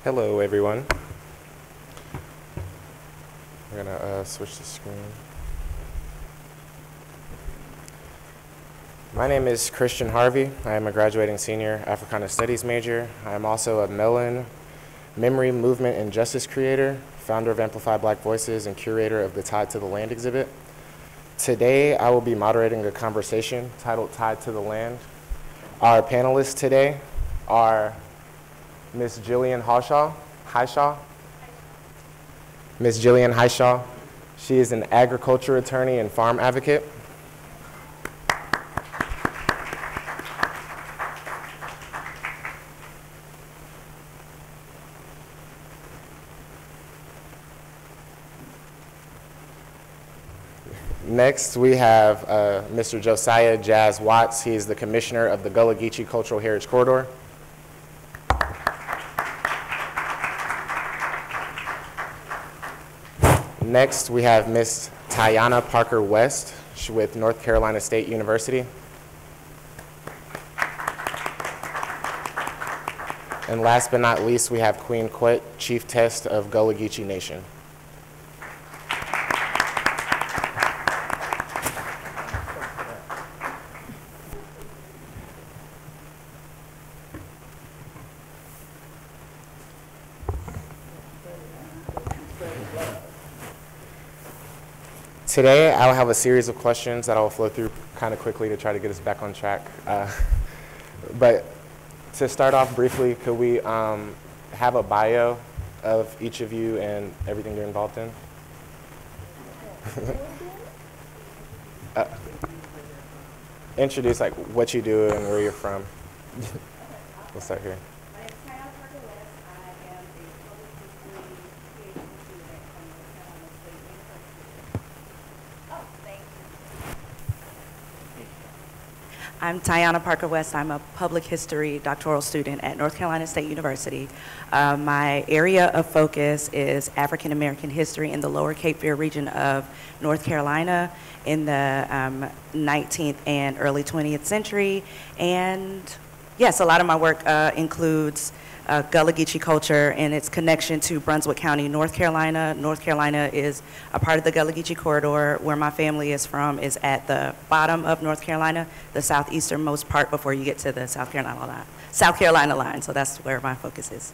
Hello, everyone. We're gonna switch the screen. My name is Christian Harvey. I am a graduating senior Africana Studies major. I am also a Mellon Memory, Movement, and Justice creator, founder of Amplify Black Voices, and curator of the Tied to the Land exhibit. Today, I will be moderating a conversation titled Tied to the Land. Our panelists today are Ms. Jillian Hishaw. Ms. Jillian Hishaw. She is an agriculture attorney and farm advocate. Next, we have Mr. Josiah Jazz Watts. He is the commissioner of the Gullah Geechee Cultural Heritage Corridor. Next, we have Ms. Tyanna Parker West with North Carolina State University. And last but not least, we have Queen Quet, Chief Test of Gullah Geechee Nation. Today, I'll have a series of questions that I'll flow through kind of quickly to try to get us back on track. But to start off briefly, could we have a bio of each of you and everything you're involved in? Introduce like what you do and where you're from. We'll start here. I'm Tyanna Parker West. I'm a public history doctoral student at North Carolina State University. My area of focus is African American history in the lower Cape Fear region of North Carolina in the 19th and early 20th century. And yes, a lot of my work includes Gullah Geechee culture and its connection to Brunswick County, North Carolina. North Carolina is a part of the Gullah Geechee corridor. Where my family is from is at the bottom of North Carolina, the southeasternmost part before you get to the South Carolina line. So that's where my focus is.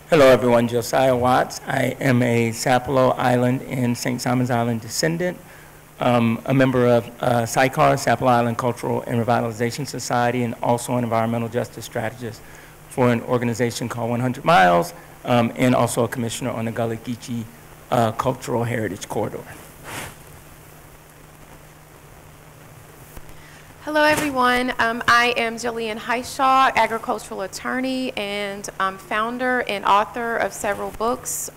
Hello, everyone. Josiah Watts. I am a Sapelo Island and St. Simons Island descendant. A member of SICAR, Sapelo Island Cultural and Revitalization Society, and also an environmental justice strategist for an organization called 100 Miles, and also a commissioner on the Gullah Geechee Cultural Heritage Corridor. Hello, everyone. I am Jillian Hishaw, agricultural attorney and founder and author of several books.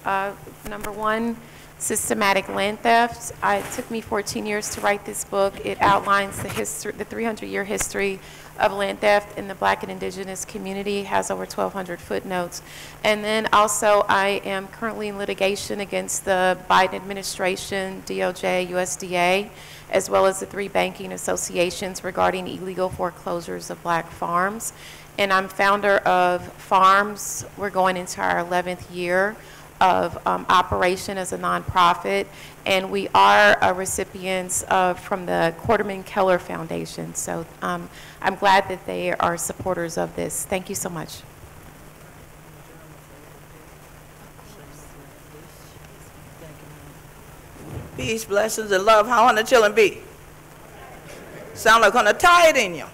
Number one, Systematic Land Theft. It took me 14 years to write this book. It outlines the 300-year history of land theft in the Black and Indigenous community, has over 1,200 footnotes. And then also I am currently in litigation against the Biden administration, DOJ, USDA, as well as the 3 banking associations regarding illegal foreclosures of Black farms. And I'm founder of Farms. We're going into our 11th year of operation as a nonprofit, and we are recipients from the Quarterman Keller Foundation. So I'm glad that they are supporters of this. Thank you so much. Peace, blessings, and love. How on the children be? Sound like on a tie it in you.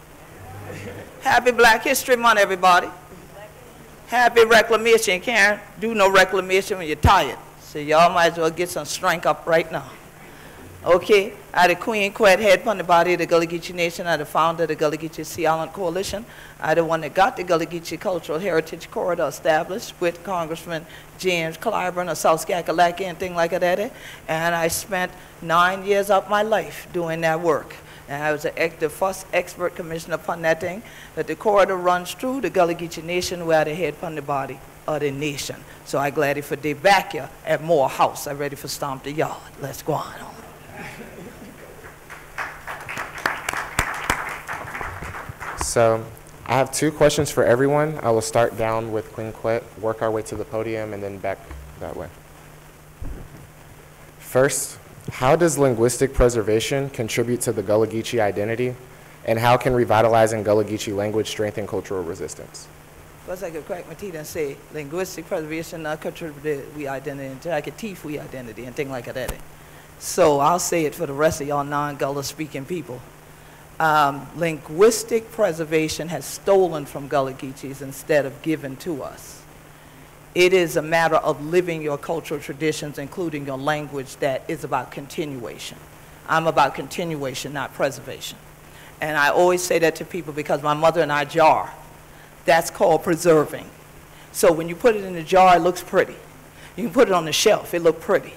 Happy Black History Month, everybody. Happy Reclamation. You can't do no reclamation when you're tired. So y'all might as well get some strength up right now. Okay, I the Queen Quet, head from the body of the Gullah Geechee Nation. I the founder of the Gullah Geechee Sea Island Coalition. I the one that got the Gullah Geechee Cultural Heritage Corridor established with Congressman James Clyburn of South Kakalaki and things like that. And I spent 9 years of my life doing that work. And I was the first expert commissioner upon that thing, that the corridor runs through the Gullah Geechee Nation where they head from the body of the nation. So I'm glad for they back here at Morehouse. I'm ready for stomp the yard. Let's go on. So I have 2 questions for everyone. I will start down with Queen Quet, work our way to the podium, and then back that way. First, how does linguistic preservation contribute to the Gullah Geechee identity, and how can revitalizing Gullah Geechee language strengthen cultural resistance? First, I could crack my teeth and say linguistic preservation not contribute we identity, and I could teeth we identity and things like that. So I'll say it for the rest of y'all non-Gullah speaking people. Linguistic preservation has stolen from Gullah Geechees instead of given to us. It is a matter of living your cultural traditions, including your language, that is about continuation. I'm about continuation, not preservation. And I always say that to people because my mother and I jar. That's called preserving. So when you put it in the jar, it looks pretty. You can put it on the shelf, it looks pretty.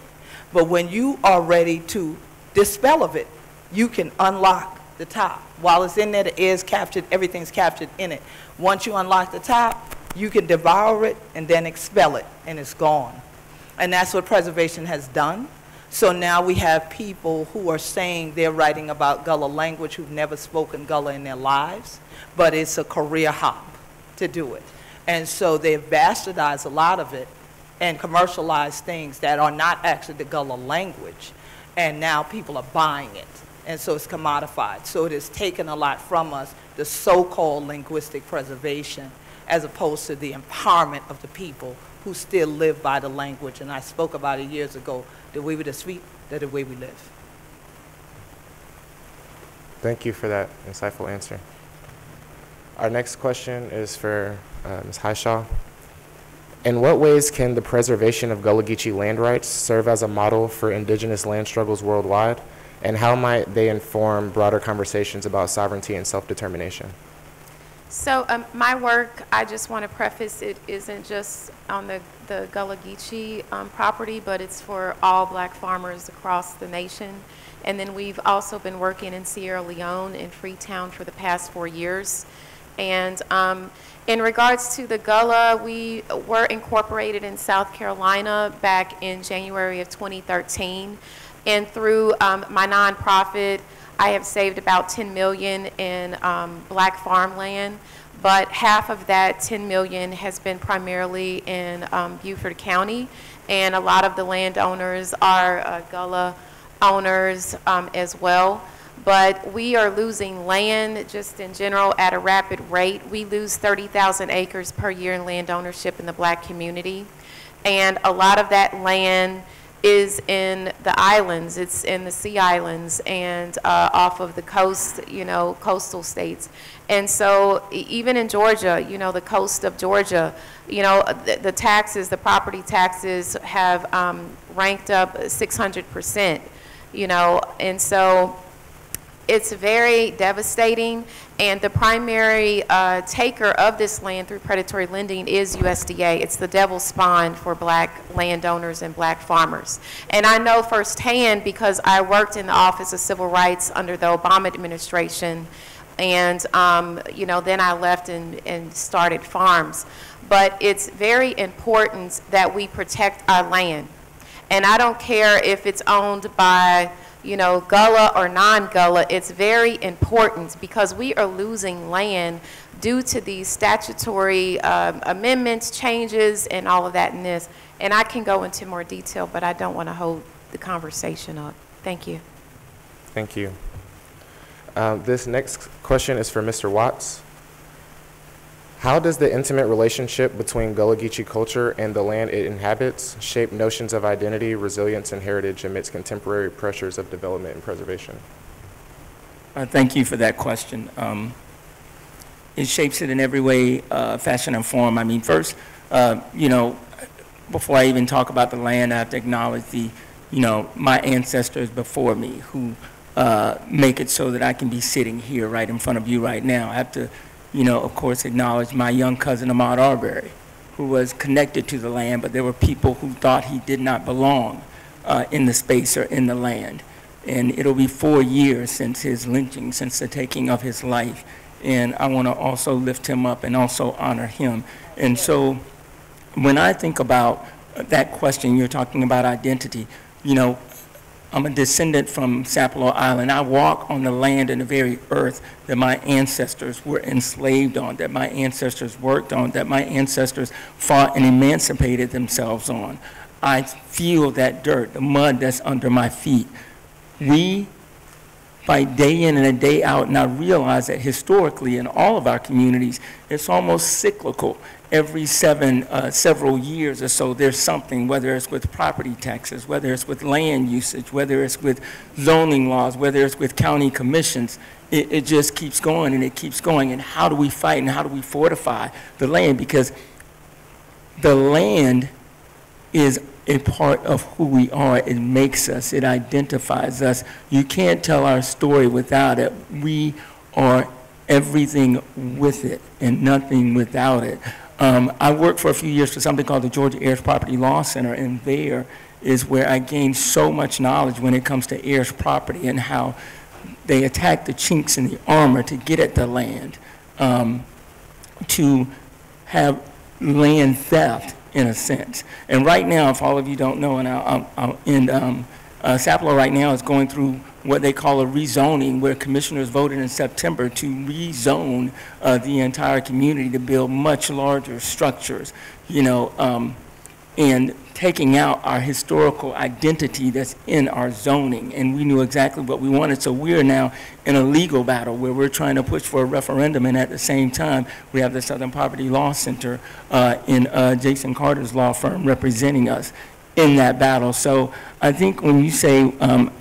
But when you are ready to dispel of it, you can unlock the top. While it's in there, the air is captured, everything's captured in it. Once you unlock the top, you can devour it and then expel it, and it's gone. And that's what preservation has done. So now we have people who are saying they're writing about Gullah language who've never spoken Gullah in their lives, but it's a career hop to do it. And so they've bastardized a lot of it and commercialized things that are not actually the Gullah language, and now people are buying it. And so it's commodified. So it has taken a lot from us, the so-called linguistic preservation, as opposed to the empowerment of the people who still live by the language. And I spoke about it years ago, the way we speak, the way we live. Thank you for that insightful answer. Our next question is for Ms. Hishaw. In what ways can the preservation of Gullah Geechee land rights serve as a model for indigenous land struggles worldwide? And how might they inform broader conversations about sovereignty and self-determination? So my work, I just want to preface, it isn't just on the Gullah Geechee property, but it's for all black farmers across the nation. And then we've also been working in Sierra Leone in Freetown for the past 4 years. And in regards to the Gullah, we were incorporated in South Carolina back in January of 2013. And through my nonprofit, I have saved about $10 million in black farmland, but half of that $10 million has been primarily in Beaufort County, and a lot of the landowners are Gullah owners as well. But we are losing land just in general at a rapid rate. We lose 30,000 acres per year in land ownership in the black community, and a lot of that land is in the islands. It's in the Sea Islands and off of the coast, you know, coastal states. And so even in Georgia, you know, the coast of Georgia, you know, the taxes, the property taxes have ranked up 600%, you know, and so it's very devastating, and the primary taker of this land through predatory lending is USDA. It's the devil's spawn for black landowners and black farmers. And I know firsthand because I worked in the Office of Civil Rights under the Obama administration, and you know, then I left and started farms. But it's very important that we protect our land. And I don't care if it's owned by, you know, Gullah or non-Gullah. It's very important because we are losing land due to these statutory amendments, changes, and all of that in this. And I can go into more detail, but I don't want to hold the conversation up. Thank you. Thank you. This next question is for Mr. Watts. How does the intimate relationship between Gullah Geechee culture and the land it inhabits shape notions of identity, resilience, and heritage amidst contemporary pressures of development and preservation? Thank you for that question. It shapes it in every way, fashion, and form. I mean, first, you know, before I even talk about the land, I have to acknowledge the, you know, my ancestors before me who make it so that I can be sitting here right in front of you right now. I have to, you know, of course, acknowledge my young cousin Ahmaud Arbery, who was connected to the land, but there were people who thought he did not belong in the space or in the land. And it'll be 4 years since his lynching, since the taking of his life. And I want to also lift him up and also honor him. And so when I think about that question, you're talking about identity, you know, I'm a descendant from Sapelo Island. I walk on the land and the very earth that my ancestors were enslaved on, that my ancestors worked on, that my ancestors fought and emancipated themselves on. I feel that dirt, the mud that's under my feet. We fight day in and a day out, and I realize that historically in all of our communities, it's almost cyclical. Every several years or so, there's something, whether it's with property taxes, whether it's with land usage, whether it's with zoning laws, whether it's with county commissions. It just keeps going and it keeps going. And how do we fight and how do we fortify the land? Because the land is a part of who we are. It makes us, it identifies us. You can't tell our story without it. We are everything with it and nothing without it. I worked for a few years for something called the Georgia Heirs Property Law Center, and there is where I gained so much knowledge when it comes to heirs property and how they attack the chinks in the armor to get at the land, to have land theft, in a sense. And right now, if all of you don't know, and I'll end, Sapelo right now is going through what they call a rezoning, where commissioners voted in September to rezone the entire community to build much larger structures, you know, and taking out our historical identity that's in our zoning. And we knew exactly what we wanted. So we're now in a legal battle where we're trying to push for a referendum, and at the same time, we have the Southern Poverty Law Center in Jason Carter's law firm representing us in that battle. So I think when you say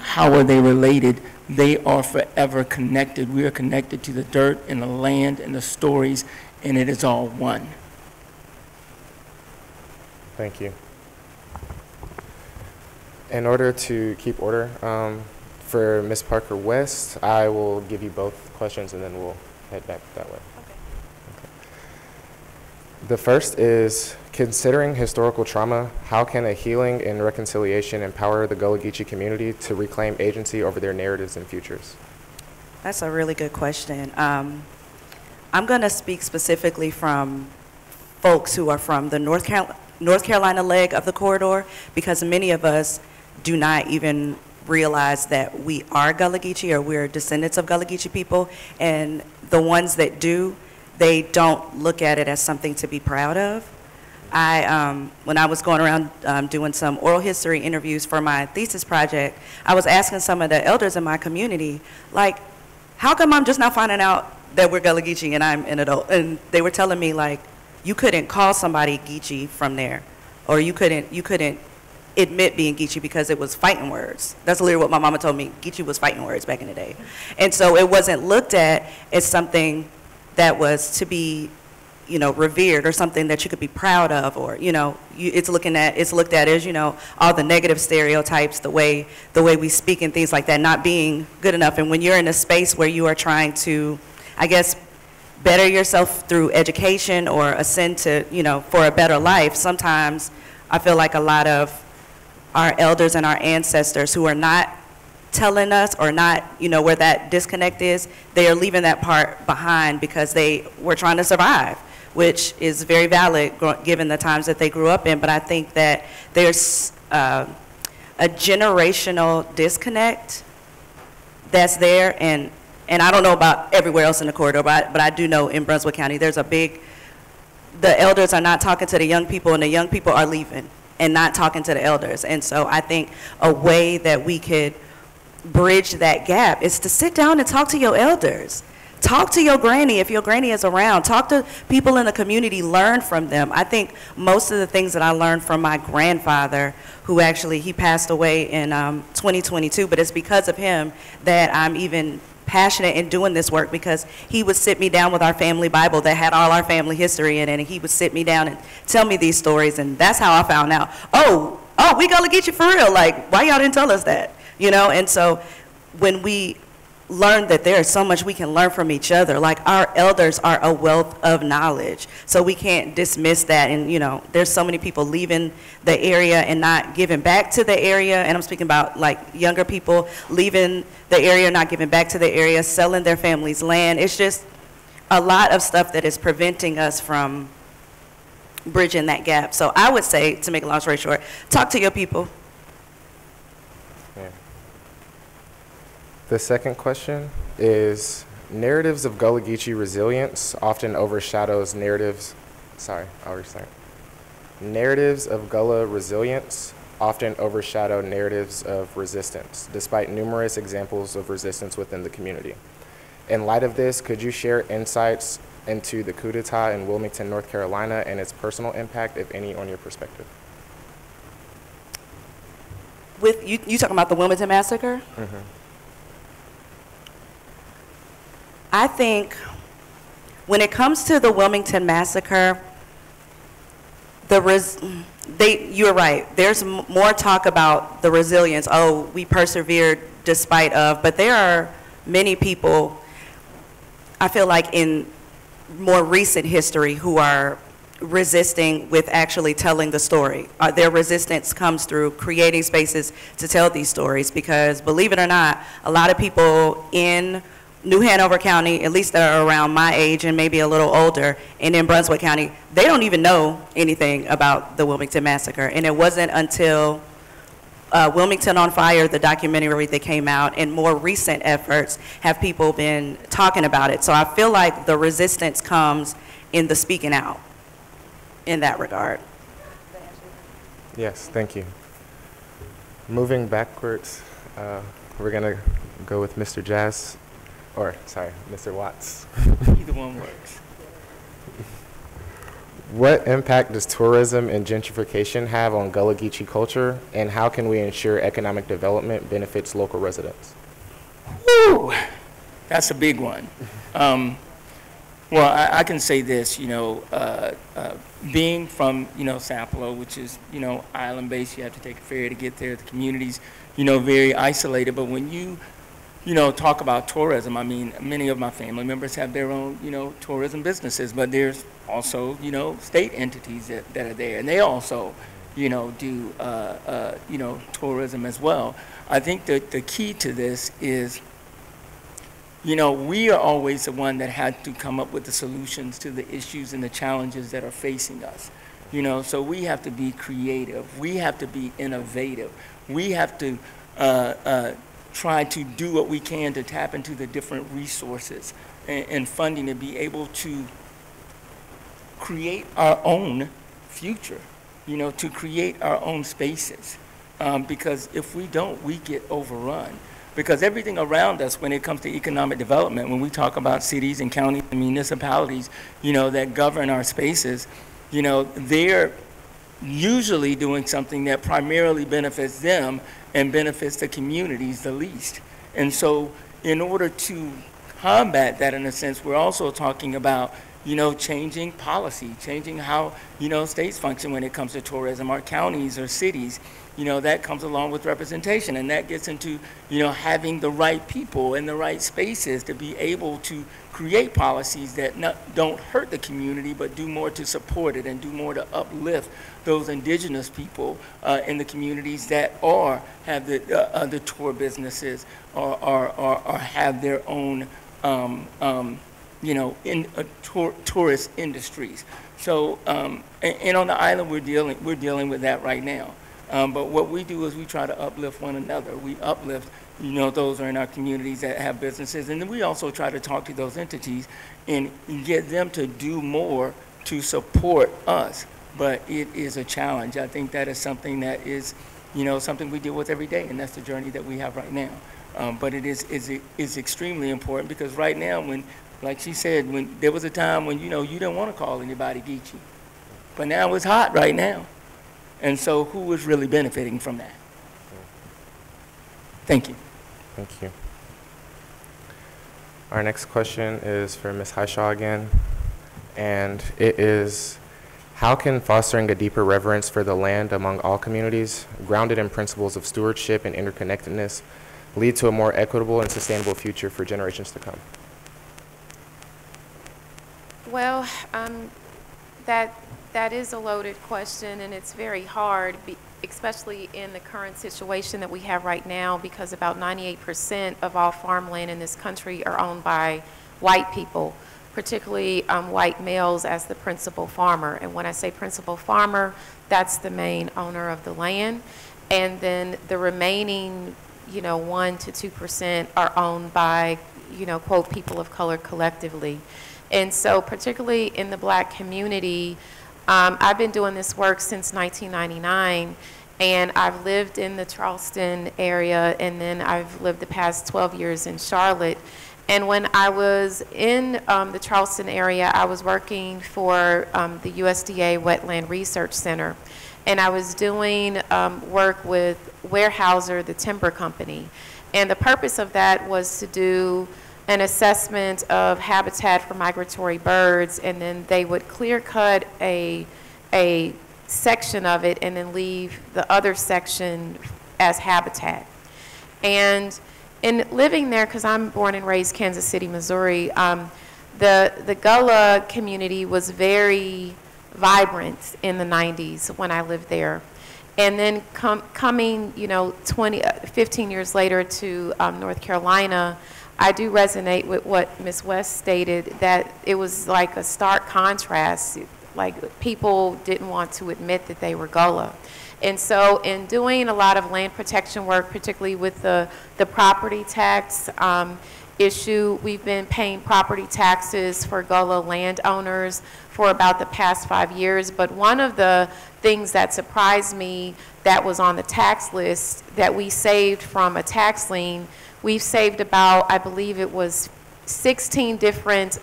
how are they related, they are forever connected. We are connected to the dirt and the land and the stories, and it is all one. Thank you. In order to keep order, for Ms. Parker West, I will give you both questions and then we'll head back that way. Okay. The first is, considering historical trauma, how can a healing and reconciliation empower the Gullah Geechee community to reclaim agency over their narratives and futures? That's a really good question. I'm going to speak specifically from folks who are from the North Carolina leg of the corridor, because many of us do not even realize that we are Gullah Geechee or we're descendants of Gullah Geechee people, and the ones that do, they don't look at it as something to be proud of. When I was going around doing some oral history interviews for my thesis project, I was asking some of the elders in my community, like, how come I'm just now finding out that we're Gullah Geechee and I'm an adult? And they were telling me, like, you couldn't call somebody Geechee from there, or you couldn't admit being Geechee because it was fighting words. That's literally what my mama told me. Geechee was fighting words back in the day. And so it wasn't looked at as something that was to be, you know, revered or something that you could be proud of, or, you know, it's looked at as, you know, all the negative stereotypes, the way we speak and things like that, not being good enough. And when you're in a space where you are trying to, I guess, better yourself through education or ascend to, you know, for a better life, sometimes I feel like a lot of our elders and our ancestors who are not telling us, or not, you know, where that disconnect is, they are leaving that part behind because they were trying to survive, which is very valid given the times that they grew up in. But I think that there's a generational disconnect that's there, and I don't know about everywhere else in the corridor, but I do know in Brunswick County there's the elders are not talking to the young people, and the young people are leaving and not talking to the elders. And so I think a way that we could bridge that gap is to sit down and talk to your elders. Talk to your granny if your granny is around. Talk to people in the community, learn from them. I think most of the things that I learned from my grandfather, who actually, he passed away in 2022, but it's because of him that I'm even passionate in doing this work, because he would sit me down with our family Bible that had all our family history in it, and he would sit me down and tell me these stories, and that's how I found out, oh, we Gullah Geechee for real, like, why y'all didn't tell us that, you know? And so when we learn that there is so much we can learn from each other, like, our elders are a wealth of knowledge, so we can't dismiss that. And, you know, there's so many people leaving the area and not giving back to the area, and I'm speaking about, like, younger people leaving the area, not giving back to the area, selling their family's land. It's just a lot of stuff that is preventing us from bridging that gap. So I would say, to make a long story short, talk to your people. Yeah. The second question is, narratives of Gullah Geechee resilience often overshadows narratives, narratives of Gullah resilience often overshadow narratives of resistance, despite numerous examples of resistance within the community. In light of this, could you share insights into the coup d'etat in Wilmington, North Carolina, and its personal impact, if any, on your perspective? With you talking about the Wilmington massacre? Mm-hmm. I think when it comes to the Wilmington massacre, you're right. There's more talk about the resilience. Oh, we persevered despite of, but there are many people, I feel like in more recent history, who are resisting with actually telling the story. Their resistance comes through creating spaces to tell these stories, because believe it or not, a lot of people in New Hanover County, at least that are around my age and maybe a little older, and in Brunswick County, they don't even know anything about the Wilmington massacre. And it wasn't until Wilmington on Fire, the documentary that came out, and more recent efforts have people been talking about it. So I feel like the resistance comes in the speaking out in that regard. Yes, thank you. Moving backwards, we're gonna go with Mr. Jazz, Mr. Watts. Either one works. What impact does tourism and gentrification have on Gullah Geechee culture, and how can we ensure economic development benefits local residents? Woo! That's a big one. Well, I can say this, being from, Sapelo, which is, island-based, you have to take a ferry to get there. The community's, very isolated. But when you talk about tourism, I mean, many of my family members have their own, tourism businesses, but there's also, state entities that are there, and they also, do, tourism as well. I think that the key to this is, we are always the one that had to come up with the solutions to the issues and the challenges that are facing us. So we have to be creative. We have to be innovative. We have to try to do what we can to tap into the different resources and funding to be able to create our own future, to create our own spaces. Because if we don't, we get overrun. Because everything around us, when it comes to economic development, when we talk about cities and counties and municipalities, that govern our spaces, they're usually doing something that primarily benefits them and benefits the communities the least. And so in order to combat that, in a sense, we're also talking about, changing policy, changing how, states function when it comes to tourism, our counties or cities. That comes along with representation, and that gets into, having the right people in the right spaces to be able to create policies that don't hurt the community, but do more to support it and do more to uplift those indigenous people in the communities that have the tour businesses or have their own, tourist industries. So, and on the island, we're dealing with that right now. But what we do is we try to uplift one another. We uplift, those are in our communities that have businesses. And then we also try to talk to those entities and get them to do more to support us. But it is a challenge. I think that is something that is, something we deal with every day, and that's the journey that we have right now. But it is extremely important, because right now, when, like she said, when there was a time when, you didn't want to call anybody Geechee. But now it's hot right now. And so who is really benefiting from that? Thank you. Thank you. Our next question is for Ms. Hishaw again, and it is, how can fostering a deeper reverence for the land among all communities, grounded in principles of stewardship and interconnectedness, lead to a more equitable and sustainable future for generations to come? Well, that is a loaded question, and it's very hard, especially in the current situation that we have right now, because about 98% of all farmland in this country are owned by white people, particularly white males as the principal farmer. And when I say principal farmer, that's the main owner of the land. And then the remaining you know, 1 to 2% are owned by, you know, quote, people of color collectively. And so particularly in the Black community, I've been doing this work since 1999, and I've lived in the Charleston area, and then I've lived the past 12 years in Charlotte. And when I was in the Charleston area, I was working for the USDA Wetland Research Center, and I was doing work with Weyerhaeuser, the timber company. And the purpose of that was to do an assessment of habitat for migratory birds, and then they would clear cut a section of it and then leave the other section as habitat. And in living there, because I'm born and raised Kansas City, Missouri, the Gullah community was very vibrant in the 90s when I lived there. And then coming, you know, 15 years later to North Carolina, I do resonate with what Ms. West stated, that it was like a stark contrast. Like, people didn't want to admit that they were Gullah. And so in doing a lot of land protection work, particularly with the property tax issue, we've been paying property taxes for Gullah landowners for about the past 5 years. But one of the things that surprised me that was on the tax list that we saved from a tax lien, we've saved about, I believe it was 16 different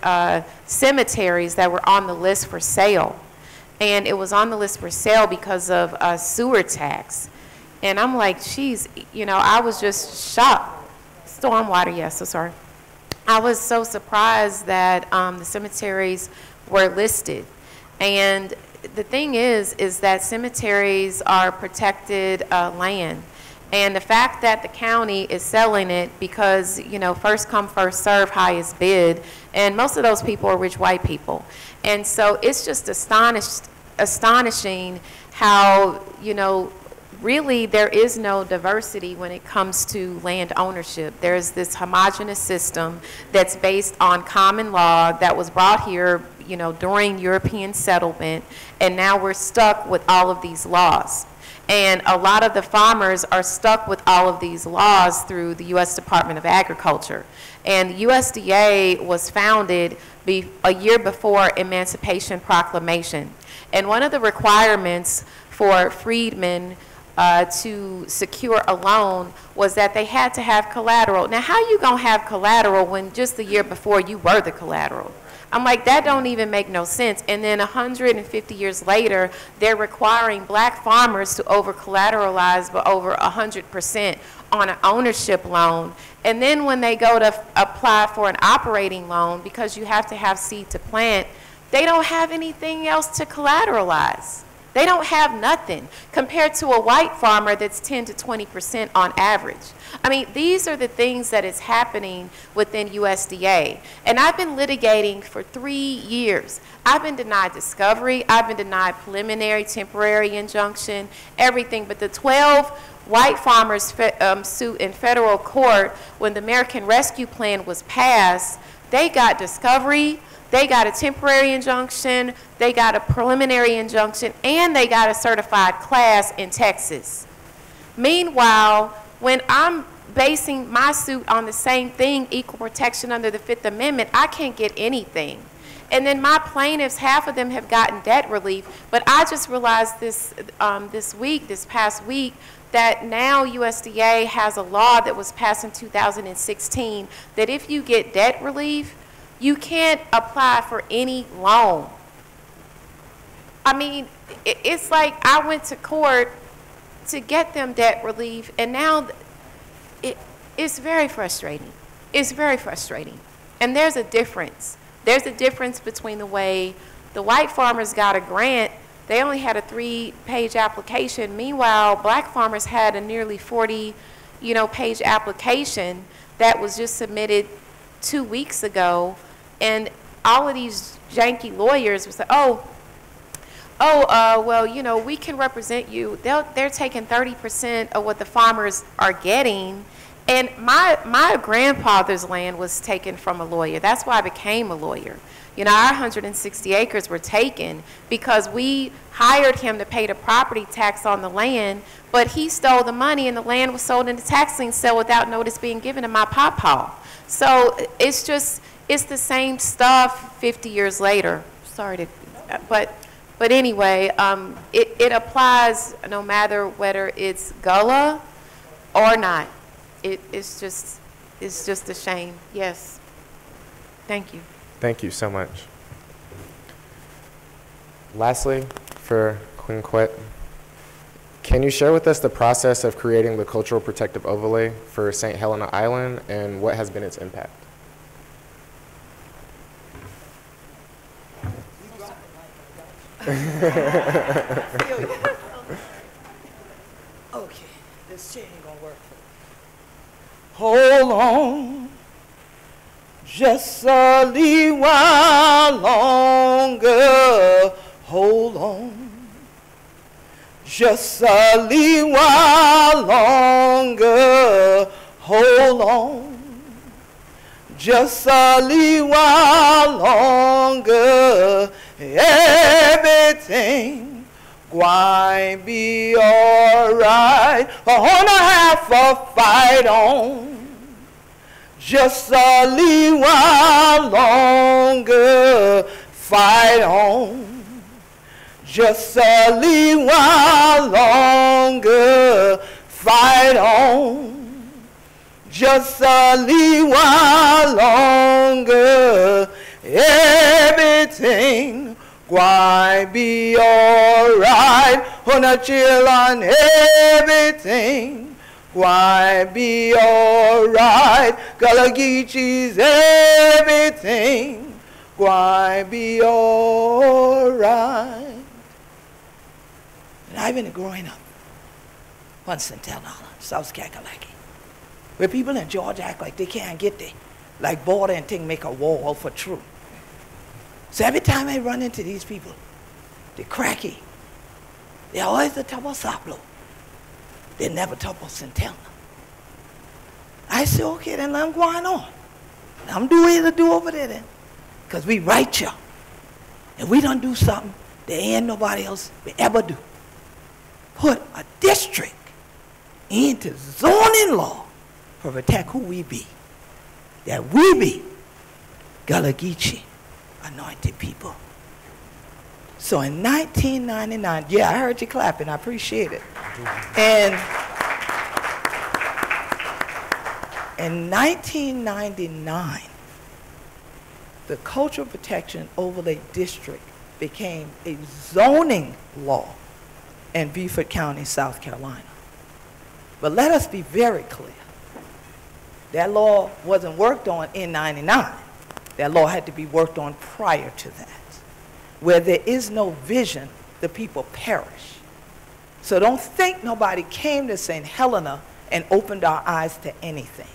cemeteries that were on the list for sale. And it was on the list for sale because of a sewer tax. And I'm like, geez, you know, I was just shocked. Stormwater, yes, so sorry. I was so surprised that the cemeteries were listed. And the thing is that cemeteries are protected land. And the fact that the county is selling it because, you know, first come, first serve, highest bid, and most of those people are rich white people. And so it's just astonishing how, you know, really there is no diversity when it comes to land ownership. There's this homogenous system that's based on common law that was brought here, you know, during European settlement, and now we're stuck with all of these laws. And a lot of the farmers are stuck with all of these laws through the U.S. Department of Agriculture. And the USDA was founded a year before Emancipation Proclamation. And one of the requirements for freedmen to secure a loan was that they had to have collateral. Now, how you gonna have collateral when just the year before you were the collateral? I'm like, that don't even make no sense. And then 150 years later, they're requiring black farmers to over-collateralize by over 100% on an ownership loan. And then when they go to apply for an operating loan, because you have to have seed to plant, they don't have anything else to collateralize. They don't have nothing compared to a white farmer that's 10 to 20% on average. I mean, these are the things that is happening within USDA. And I've been litigating for 3 years. I've been denied discovery. I've been denied preliminary, temporary injunction, everything. But the 12 white farmers suit in federal court when the American Rescue Plan was passed, they got discovery, they got a temporary injunction, they got a preliminary injunction, and they got a certified class in Texas. Meanwhile, when I'm basing my suit on the same thing, equal protection under the Fifth Amendment, I can't get anything. And then my plaintiffs, half of them have gotten debt relief, but I just realized this past week, that now USDA has a law that was passed in 2016 that if you get debt relief, you can't apply for any loan. I mean, it's like I went to court to get them debt relief, and now it's very frustrating. It's very frustrating. And there's a difference. There's a difference between the way the white farmers got a grant. They only had a 3-page application. Meanwhile, black farmers had a nearly 40-page application that was just submitted 2 weeks ago. And all of these janky lawyers would say, well, you know, we can represent you. They're taking 30% of what the farmers are getting. And my grandfather's land was taken from a lawyer. That's why I became a lawyer. You know, our 160 acres were taken because we hired him to pay the property tax on the land, but he stole the money and the land was sold in the tax lien sale without notice being given to my pawpaw. So it's just, it's the same stuff 50 years later. Sorry to, but anyway, it applies no matter whether it's Gullah or not. It's just a shame. Yes. Thank you. Thank you so much. Lastly, for Queen Quet, can you share with us the process of creating the cultural protective overlay for St. Helena Island and what has been its impact? Okay, this chair ain't gonna work. Hold on, just a little while longer. Hold on, just a little while longer. Hold on, just a little while longer. Everything going be alright. I wanna have a fight on. Just a little while longer. Fight on. Just a little while longer. Fight on. Just a little while longer. Everything going be alright. On a chill on everything going be alright. Galagichi's everything going be alright. And I've been growing up once in St. Helena, South Kakalaki, where people in Georgia act like they can't get there, like border and thing make a wall for truth. So every time I run into these people, they're cracky. They're always the top of Saplo. They never top of St. Helena. I say, okay, then I'm going on. I'm doing what to do over there then. Because we right here. If we don't do something, there ain't nobody else will ever do. Put a district into zoning law for protect who we be. That we be Galagichi anointed people. So in 1999, yeah, I heard you clapping, I appreciate it. And in 1999, the Cultural Protection Overlay District became a zoning law in Beaufort County, South Carolina. But let us be very clear. That law wasn't worked on in 99. That law had to be worked on prior to that. Where there is no vision, the people perish. So don't think nobody came to St. Helena and opened our eyes to anything.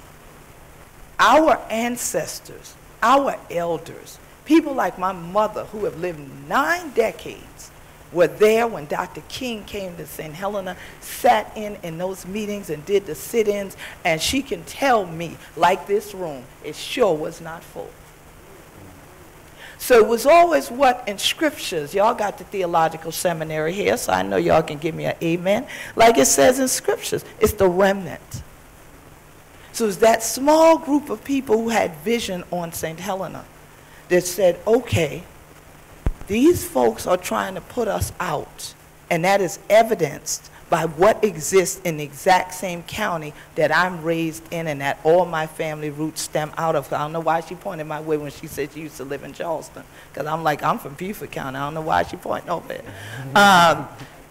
Our ancestors, our elders, people like my mother who have lived 9 decades were there when Dr. King came to St. Helena, sat in those meetings and did the sit-ins, and she can tell me, like this room, it sure was not full. So it was always what in scriptures, y'all got the theological seminary here, so I know y'all can give me an amen. Like it says in scriptures, it's the remnant. So it's that small group of people who had vision on St. Helena that said, okay, these folks are trying to put us out, and that is evidenced by what exists in the exact same county that I'm raised in and that all my family roots stem out of. I don't know why she pointed my way when she said she used to live in Charleston, because I'm like, I'm from Beaufort County. I don't know why she pointing over there.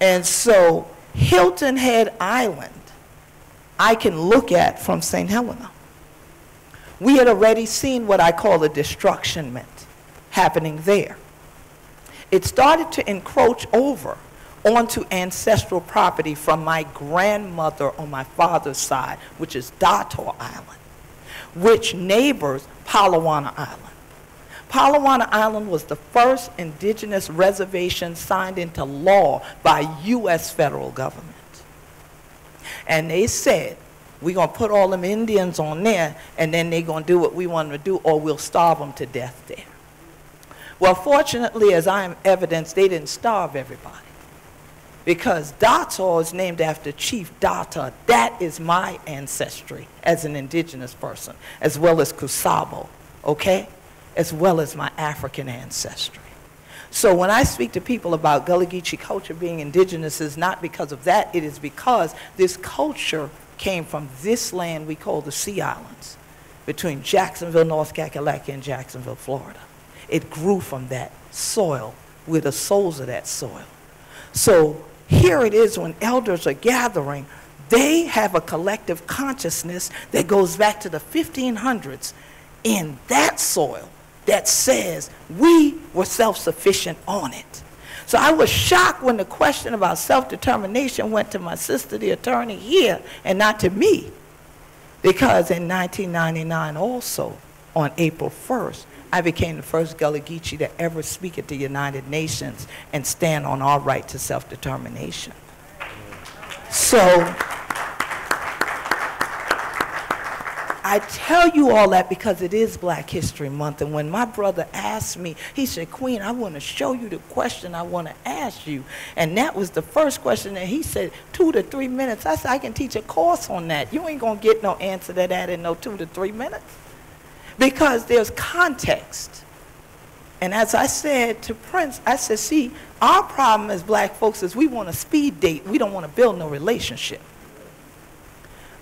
And so Hilton Head Island, I can look at from St. Helena. We had already seen what I call a destructionment happening there. It started to encroach over onto ancestral property from my grandmother on my father's side, which is Dato Island, which neighbors Palawana Island. Palawana Island was the first indigenous reservation signed into law by U.S. federal government. And they said, we're going to put all them Indians on there, and then they're going to do what we want them to do, or we'll starve them to death there. Well, fortunately, as I am evidence, they didn't starve everybody. Because Data is named after Chief Data. That is my ancestry as an indigenous person, as well as Kusabo, okay? As well as my African ancestry. So when I speak to people about Gullah Geechee culture being indigenous, it's not because of that. It is because this culture came from this land we call the Sea Islands, between Jacksonville, North Kakalaki, and Jacksonville, Florida. It grew from that soil. We're the souls of that soil. So here it is when elders are gathering, they have a collective consciousness that goes back to the 1500s in that soil that says we were self-sufficient on it. So I was shocked when the question about self-determination went to my sister, the attorney here, and not to me. Because in 1999 also, on April 1st, I became the first Gullah Geechee to ever speak at the United Nations and stand on our right to self-determination. So I tell you all that because it is Black History Month, and when my brother asked me, he said, Queen, I want to show you the question I want to ask you. And that was the first question, and he said, 2 to 3 minutes. I said, I can teach a course on that. You ain't going to get no answer to that in no 2 to 3 minutes. Because there's context. And as I said to Prince, I said, see, our problem as Black folks is we want a speed date. We don't want to build no relationship.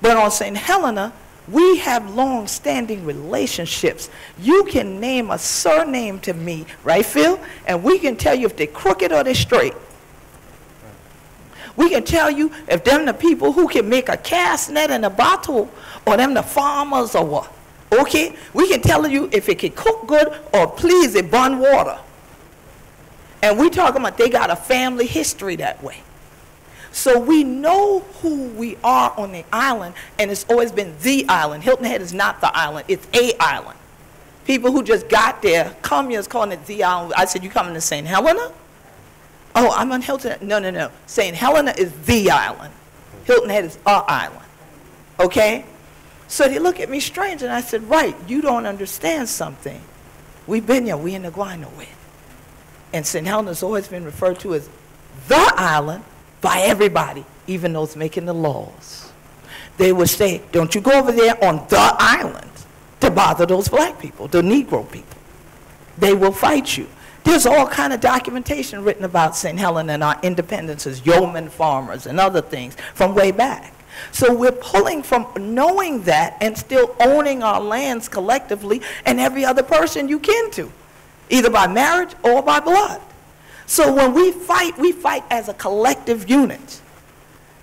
But on St. Helena, we have long-standing relationships. You can name a surname to me, right, Phil? And we can tell you if they're crooked or they're straight. We can tell you if them the people who can make a cast net in a bottle, or them the farmers or what. Okay? We can tell you if it can cook good or please it burn water. And we talking about they got a family history that way. So we know who we are on the island, and it's always been the island. Hilton Head is not the island, it's a island. People who just got there, come here is calling it the island. I said, you coming to St. Helena? Oh, I'm on Hilton. No, no, no. St. Helena is the island. Hilton Head is our island. Okay? So they look at me strange, and I said, right, you don't understand something. We've been here, we in the Guayno with. And St. Helena's always been referred to as the island by everybody, even those making the laws. They would say, don't you go over there on the island to bother those Black people, the Negro people. They will fight you. There's all kind of documentation written about St. Helena and our independence as yeoman farmers and other things from way back. So we're pulling from knowing that and still owning our lands collectively and every other person you kin to, either by marriage or by blood. So when we fight as a collective unit.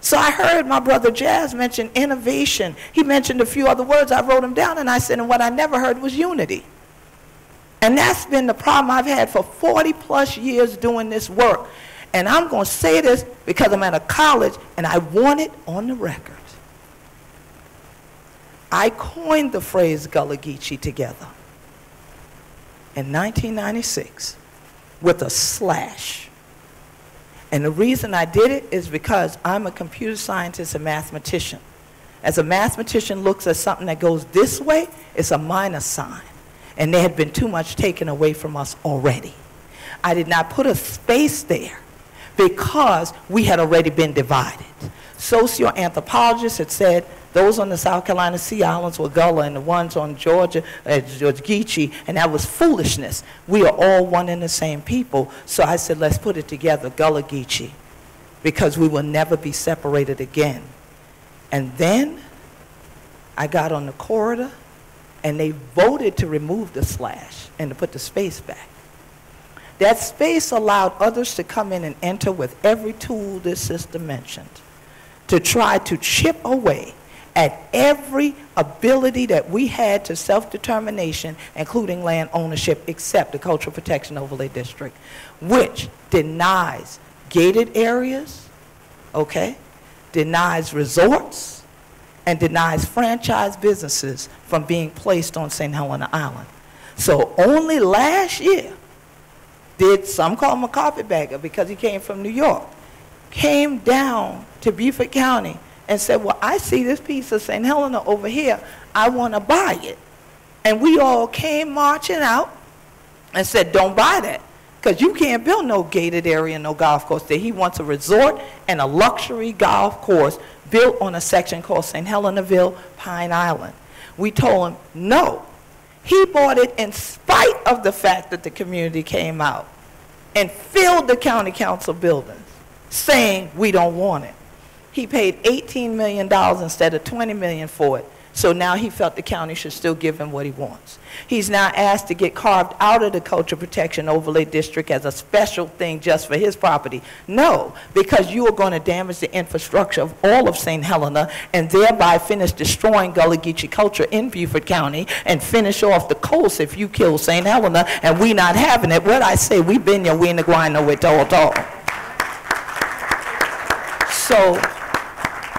So I heard my brother Jazz mention innovation. He mentioned a few other words. I wrote them down, and I said, and what I never heard was unity. And that's been the problem I've had for 40+ years doing this work. And I'm going to say this because I'm at a college, and I want it on the record. I coined the phrase Gullah Geechee together in 1996 with a slash. And the reason I did it is because I'm a computer scientist and mathematician. As a mathematician looks at something that goes this way, it's a minus sign. And there had been too much taken away from us already. I did not put a space there because we had already been divided. Socioanthropologists had said those on the South Carolina Sea Islands were Gullah and the ones on Georgia, Geechee, and that was foolishness. We are all one and the same people. So I said, let's put it together, Gullah Geechee, because we will never be separated again. And then I got on the corridor, and they voted to remove the slash and to put the space back. That space allowed others to come in and enter with every tool this sister mentioned to try to chip away at every ability that we had to self-determination, including land ownership, except the Cultural Protection Overlay District, which denies gated areas, okay, denies resorts, and denies franchise businesses from being placed on St. Helena Island. So only last year did, some call him a carpetbagger because he came from New York, came down to Beaufort County and said, well, I see this piece of St. Helena over here. I want to buy it. And we all came marching out and said, don't buy that, because you can't build no gated area, no golf course there. He wants a resort and a luxury golf course built on a section called St. Helenaville, Pine Island. We told him no. He bought it in spite of the fact that the community came out and filled the county council buildings saying we don't want it. He paid $18 million instead of $20 million for it. So now he felt the county should still give him what he wants. He's now asked to get carved out of the Cultural Protection Overlay District as a special thing just for his property. No, because you are going to damage the infrastructure of all of St. Helena and thereby finish destroying Gullah Geechee culture in Beaufort County and finish off the coast if you kill St. Helena, and we not having it. What I say, we been here, we in the grind, no way tall. So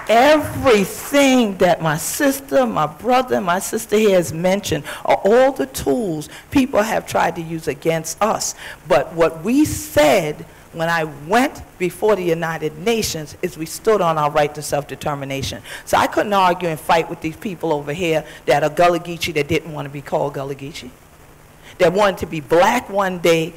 everything that my sister, my brother, my sister here has mentioned are all the tools people have tried to use against us. But what we said when I went before the United Nations is we stood on our right to self-determination. So I couldn't argue and fight with these people over here that are Gullah Geechee that didn't want to be called Gullah Geechee, that wanted to be black one day,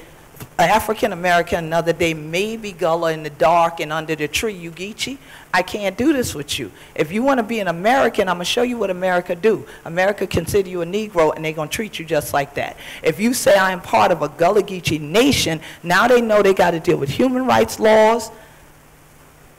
African American another day, maybe Gullah in the dark and under the tree, you Geechee. I can't do this with you. If you want to be an American, I'm going to show you what America do. America consider you a Negro, and they're going to treat you just like that. If you say I am part of a Gullah Geechee nation, now they know they got to deal with human rights laws,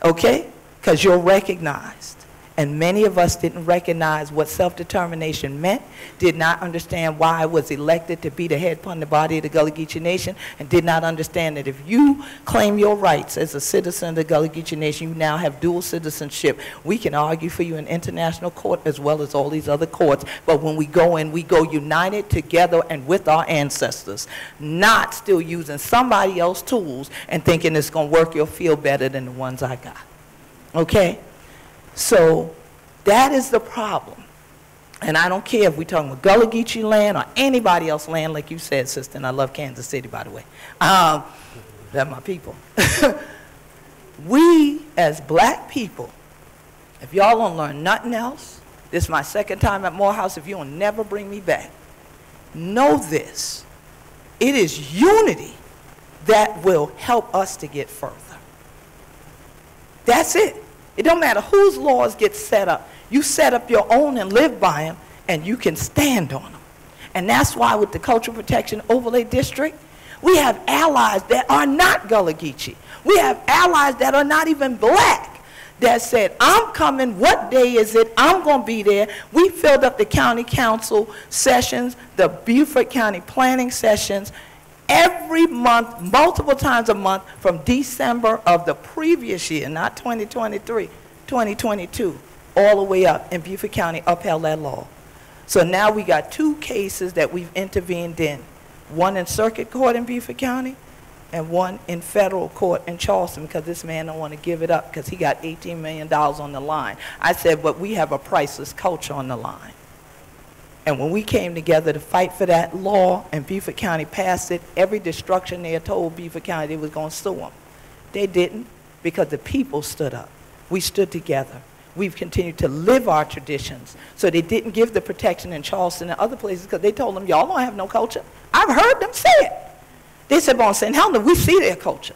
okay, because you're recognized. And many of us didn't recognize what self-determination meant, did not understand why I was elected to be the head upon the body of the Gullah Geechee Nation, and did not understand that if you claim your rights as a citizen of the Gullah Geechee Nation, you now have dual citizenship. We can argue for you in international court as well as all these other courts, but when we go in, we go united together and with our ancestors, not still using somebody else's tools and thinking it's going to work your field better than the ones I got. Okay? So that is the problem. And I don't care if we're talking about Gullah Geechee land or anybody else land, like you said, sister, and I love Kansas City, by the way. They're my people. We, as black people, if y'all don't learn nothing else, this is my second time at Morehouse, if you don't never bring me back, know this. It is unity that will help us to get further. That's it. It don't matter whose laws get set up. You set up your own and live by them, and you can stand on them. And that's why with the Cultural Protection Overlay District, we have allies that are not Gullah Geechee. We have allies that are not even black that said, I'm coming, what day is it? I'm going to be there. We filled up the county council sessions, the Beaufort County planning sessions, every month, multiple times a month, from December of the previous year, not 2023, 2022, all the way up, and Beaufort County upheld that law. So now we got 2 cases that we've intervened in, one in circuit court in Beaufort County and one in federal court in Charleston, because this man don't want to give it up because he got $18 million on the line. I said, but we have a priceless culture on the line. And when we came together to fight for that law and Beaufort County passed it, every destruction they had told Beaufort County they was going to sue them. They didn't, because the people stood up. We stood together. We've continued to live our traditions. So they didn't give the protection in Charleston and other places because they told them, y'all don't have no culture. I've heard them say it. They said, well, in St. Helena, we see their culture.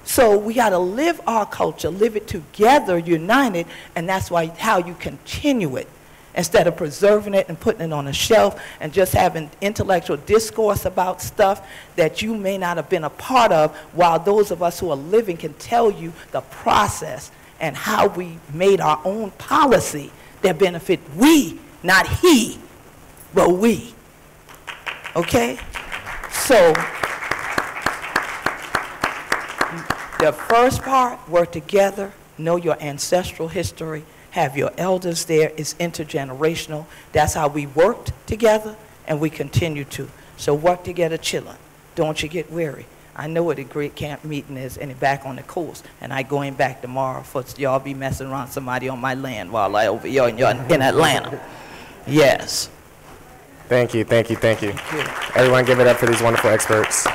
So we got to live our culture, live it together, united, and that's why how you continue it. Instead of preserving it and putting it on a shelf and just having intellectual discourse about stuff that you may not have been a part of, while those of us who are living can tell you the process and how we made our own policy that benefit we, not he, but we. Okay? So the first part, work together, know your ancestral history, have your elders there. It's intergenerational. That's how we worked together, and we continue to. So work together, chillin'. Don't you get weary. I know what a great camp meeting is, and it's back on the coast. And I going back tomorrow for y'all be messing around somebody on my land while I over here in Atlanta. Yes. Thank you, thank you, thank you. Everyone give it up for these wonderful experts.